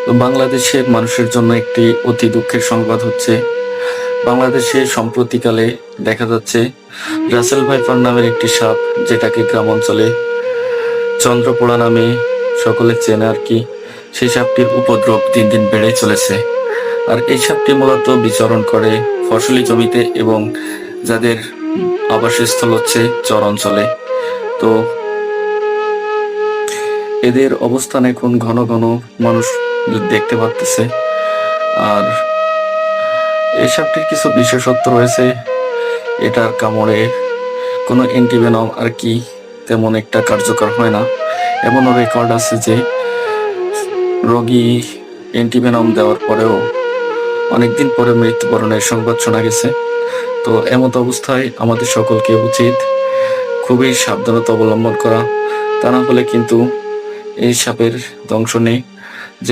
তো বাংলাদেশের মানুষের জন্য একটি অতি দুঃখের সংবাদ হচ্ছে, বাংলাদেশে সম্প্রতিকালে দেখা যাচ্ছে রাসেল ভাইপার নামের একটি সাপ, যেটাকে গ্রাম অঞ্চলে চন্দ্রপোড়া নামে সকলে চেনে আর কি, সেই সাপটির উপদ্রব দিন দিন বেড়ে চলেছে। আর এই সাপটি মূলত বিচরণ করে ফসলি জমিতে এবং যাদের আবাসস্থল হচ্ছে চর অঞ্চলে। তো এদের অবস্থান এখন ঘন ঘন মানুষ দেখতে পাচ্ছে। আর এই সাপটির কিছু বিশেষত্ব রয়েছে। এটার কামড়ে কোনো অ্যান্টিভেনম আর কি তেমন একটা কার্যকর হয় না। এমনও রেকর্ড আছে যে রোগী অ্যান্টিভেনম দেওয়ার পরেও অনেকদিন পরে মৃত্যুবরণের সংবাদ শোনা গেছে। তো এমত অবস্থায় আমাদের সকলকে উচিত খুবই সাবধানতা অবলম্বন করা, তা না হলে কিন্তু এই সাপের দংশনে